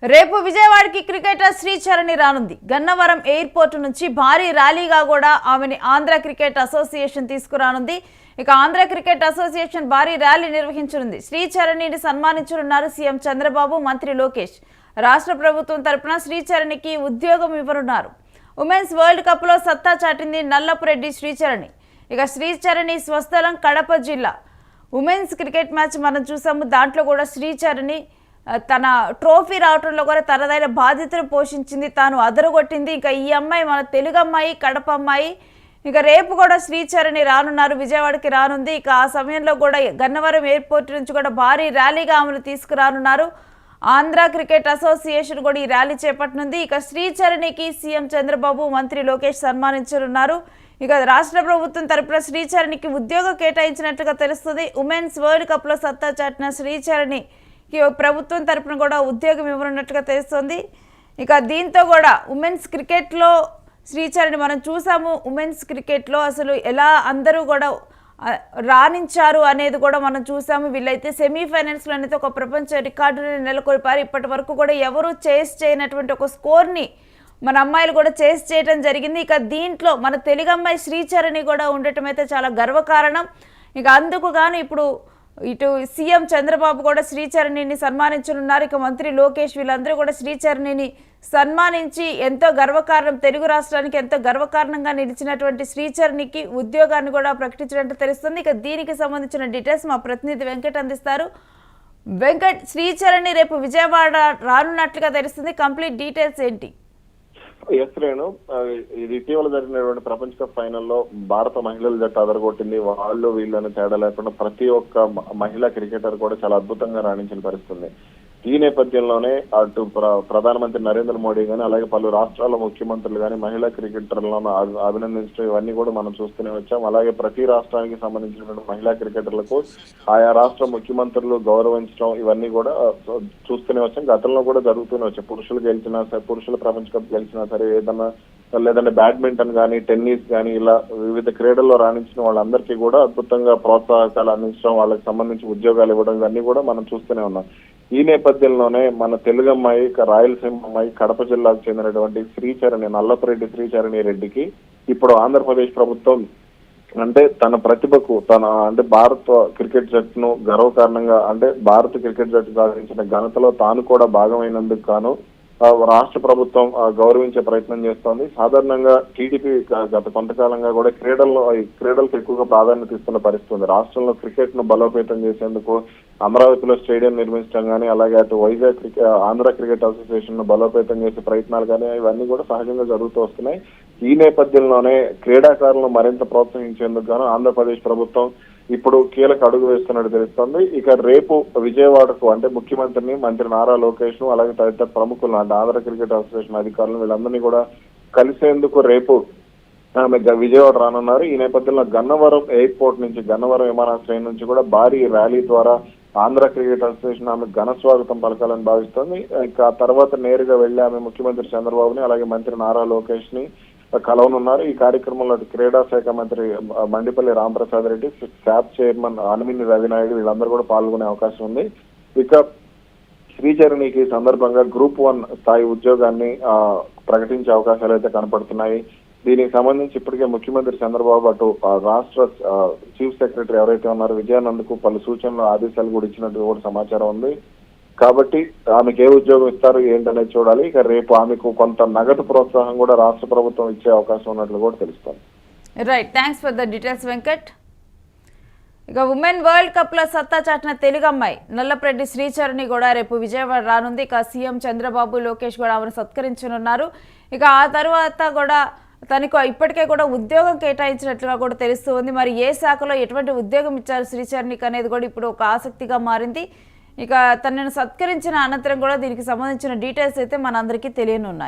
రేపు విజయవాడకి క్రికెటర్ శ్రీచరణి రానుంది. గన్నవరం ఎయిర్పోర్ట్ నుంచి భారీ ర్యాలీగా కూడా ఆమెని ఆంధ్ర క్రికెట్ అసోసియేషన్ తీసుకురానుంది. ఇక ఆంధ్ర క్రికెట్ అసోసియేషన్ భారీ ర్యాలీ నిర్వహించనుంది. శ్రీచరణిని సన్మానించనున్నారు సీఎం చంద్రబాబు, మంత్రి లోకేష్. రాష్ట్ర ప్రభుత్వం తరపున శ్రీచరణికి ఉద్యోగం ఇవ్వనున్నారు. ఉమెన్స్ వరల్డ్ కప్ లో సత్తా చాటింది నల్లపురెడ్డి శ్రీచరణి. ఇక శ్రీచరణి స్వస్థలం కడప జిల్లా. ఉమెన్స్ క్రికెట్ మ్యాచ్ మనం చూసాము. దాంట్లో కూడా శ్రీచరణి తన ట్రోఫీ రావడంలో కూడా తనదైన బాధ్యతను పోషించింది, తాను అదరగొట్టింది. ఇంకా ఈ అమ్మాయి మన తెలుగు అమ్మాయి, కడప అమ్మాయి. ఇక రేపు కూడా శ్రీచరణి రానున్నారు, విజయవాడకి రానుంది. ఇక ఆ సమయంలో కూడా గన్నవరం ఎయిర్పోర్ట్ నుంచి కూడా భారీ ర్యాలీగా ఆమెను తీసుకురానున్నారు. ఆంధ్ర క్రికెట్ అసోసియేషన్ కూడా ఈ ర్యాలీ చేపట్టనుంది. ఇక శ్రీచరణికి సీఎం చంద్రబాబు, మంత్రి లోకేష్ సన్మానించనున్నారు. ఇక రాష్ట్ర ప్రభుత్వం తరపున శ్రీచరణికి ఉద్యోగం కేటాయించినట్లుగా తెలుస్తుంది. ఉమెన్స్ వరల్డ్ కప్ లో సత్తా చాటిన శ్రీచరణి ప్రభుత్వం తరపున కూడా ఉద్యోగం ఇవ్వనున్నట్టుగా తెలుస్తుంది. ఇక దీంతో కూడా ఉమెన్స్ క్రికెట్లో శ్రీచరణి మనం చూసాము. ఉమెన్స్ క్రికెట్లో అసలు ఎలా అందరూ కూడా రాణించారు అనేది కూడా మనం చూసాము. వీళ్ళైతే సెమీఫైనల్స్లో అనేది ఒక ప్రపంచ రికార్డుని నెలకొల్పారు. ఇప్పటి వరకు కూడా ఎవరు చేస్ చేయనటువంటి ఒక స్కోర్ని మన అమ్మాయిలు కూడా చేస్ చేయడం జరిగింది. ఇక దీంట్లో మన తెలుగు అమ్మాయి శ్రీచరణి కూడా ఉండటం అయితే చాలా గర్వకారణం. ఇక అందుకు గాను ఇప్పుడు ఇటు సీఎం చంద్రబాబు కూడా శ్రీచరణిని సన్మానించనున్నారు. ఇక మంత్రి లోకేష్ వీళ్ళందరూ కూడా శ్రీచరణిని సన్మానించి ఎంతో గర్వకారణం, తెలుగు రాష్ట్రానికి ఎంతో గర్వకారణంగా నిలిచినటువంటి శ్రీచరణికి ఉద్యోగాన్ని కూడా ప్రకటించినట్టు తెలుస్తుంది. ఇక దీనికి సంబంధించిన డీటెయిల్స్ మా ప్రతినిధి వెంకట్ అందిస్తారు. వెంకట్, శ్రీచరణి రేపు విజయవాడ రానున్నట్లుగా తెలుస్తుంది. కంప్లీట్ డీటెయిల్స్ ఏంటి? రేణు, ఇది ఇటీవల జరిగినటువంటి ప్రపంచ కప్ ఫైనల్లో భారత మహిళల జట్టు అదరగొట్టింది. వాళ్ళు వీళ్ళని తేడా లేకుండా ప్రతి ఒక్క మహిళా క్రికెటర్ కూడా చాలా అద్భుతంగా రాణించిన పరిస్థితుంది. ఈ నేపథ్యంలోనే అటు ప్రధానమంత్రి నరేంద్ర మోడీ గానీ, అలాగే పలు రాష్ట్రాల ముఖ్యమంత్రులు గానీ మహిళా క్రికెటర్లను అభినందించడం ఇవన్నీ కూడా మనం చూస్తూనే వచ్చాం. అలాగే ప్రతి రాష్ట్రానికి సంబంధించినటువంటి మహిళా క్రికెటర్లకు ఆయా రాష్ట్ర ముఖ్యమంత్రులు గౌరవించడం ఇవన్నీ కూడా చూస్తూనే వచ్చాం. గతంలో కూడా జరుగుతూనే వచ్చాయి. పురుషుల ప్రపంచ కప్ గెలిచినా సరే, లేదంటే బ్యాడ్మింటన్ కానీ, టెన్నిస్ కానీ, ఇలా వివిధ క్రీడల్లో రాణించిన వాళ్ళందరికీ కూడా అద్భుతంగా ప్రోత్సాహకాలు అందించడం, వాళ్ళకి సంబంధించి ఉద్యోగాలు ఇవ్వడం ఇవన్నీ కూడా మనం చూస్తూనే ఉన్నాం. ఈ నేపథ్యంలోనే మన తెలుగు అమ్మాయి, రాయలసీమ అమ్మాయి, కడప జిల్లాకు చెందినటువంటి శ్రీచరణి, నల్లపురెడ్డి శ్రీచరణి రెడ్డికి ఇప్పుడు ఆంధ్రప్రదేశ్ ప్రభుత్వం అంటే తన ప్రతిభకు భారత క్రికెట్ జట్టును గర్వకారణంగా భారత క్రికెట్ జట్టు సాధించిన ఘనతలో తాను కూడా భాగమైనందుకు గాను రాష్ట్ర ప్రభుత్వం గౌరవించే ప్రయత్నం చేస్తోంది. సాధారణంగా టీడీపీ గత కొంతకాలంగా కూడా క్రీడలకు ఎక్కువగా ప్రాధాన్యత ఇస్తున్న పరిస్థితి. రాష్ట్రంలో క్రికెట్ ను బలోపేతం చేసేందుకు అమరావతిలో స్టేడియం నిర్మించడం కానీ, అలాగే అటు వైజాగ్ ఆంధ్ర క్రికెట్ అసోసియేషన్ ను బలోపేతం చేసే ప్రయత్నాలు కానీ ఇవన్నీ కూడా సహజంగా జరుగుతూ వస్తున్నాయి. ఈ నేపథ్యంలోనే క్రీడాకారులను మరింత ప్రోత్సహించేందుకు గాను ఆంధ్రప్రదేశ్ ప్రభుత్వం ఇప్పుడు కీలక అడుగు వేస్తున్నట్టు తెలుస్తోంది. ఇక రేపు విజయవాడకు ముఖ్యమంత్రిని, మంత్రి నారా లోకేష్ ను, అలాగే తదితర ప్రముఖులను ఆంధ్ర క్రికెట్ అసోసియేషన్ అధికారులను వీళ్ళందరినీ కూడా కలిసేందుకు రేపు ఆమె విజయవాడ రానున్నారు. ఈ నేపథ్యంలో గన్నవరం ఎయిర్పోర్ట్ నుంచి, గన్నవరం విమానాశ్రయం నుంచి కూడా భారీ ర్యాలీ ద్వారా ఆంధ్ర క్రికెట్ అసోసియేషన్ ఆమె ఘన స్వాగతం పలకాలని భావిస్తోంది. ఇక ఆ తర్వాత నేరుగా వెళ్లి ఆమె ముఖ్యమంత్రి చంద్రబాబుని, అలాగే మంత్రి నారా లోకేష్ ని కలవనున్నారు. ఈ కార్యక్రమంలో క్రీడా శాఖ మంత్రి మండిపల్లి రాంప్రసాద్ రెడ్డి, శాప్ చైర్మన్ అనమిని రవినాయుడు వీళ్ళందరూ కూడా పాల్గొనే అవకాశం ఉంది. ఇక శ్రీచరణికి సందర్భంగా గ్రూప్ 1 స్థాయి ఉద్యోగాన్ని ప్రకటించే అవకాశాలు అయితే కనపడుతున్నాయి. దీనికి సంబంధించి ఇప్పటికే ముఖ్యమంత్రి చంద్రబాబు అటు రాష్ట్ర చీఫ్ సెక్రటరీ ఎవరైతే ఉన్నారో విజయానంద్కు పలు సూచనలు, ఆదేశాలు కూడా ఇచ్చినట్టు కూడా సమాచారం ఉంది. కాబట్టి ఆమెకు ఏ ఉద్యోగం ఇస్తారు ఏంటనేది చూడాలి. ఇక రేపు ఆమెకు కొంత నగదు ప్రోత్సాహం కూడా రాష్ట్ర ప్రభుత్వం ఇచ్చే అవకాశం ఉన్నట్లు కూడా తెలుస్తుంది. Right, thanks for the details Venkat. ఇక ఉమెన్ వరల్డ్ కప్ లో సత్తా చాటిన తెలుగు అమ్మాయి నల్లపురెడ్డి శ్రీచరణి కూడా రేపు విజయవాడ రానుంది. ఇక సీఎం చంద్రబాబు, లోకేష్ కూడా ఆమెను సత్కరించనున్నారు. ఇక ఆ తర్వాత కూడా తనకు ఇప్పటికే కూడా ఉద్యోగం కేటాయించినట్లుగా కూడా తెలుస్తూ ఉంది. మరి ఏ శాఖలో ఎటువంటి ఉద్యోగం ఇచ్చారు శ్రీచరణికి అనేది కూడా ఇప్పుడు ఒక ఆసక్తిగా మారింది. ఇక తనను సత్కరించిన అనంతరం కూడా దీనికి సంబంధించిన డీటెయిల్స్ అయితే మనందరికీ తెలియనున్నాయి.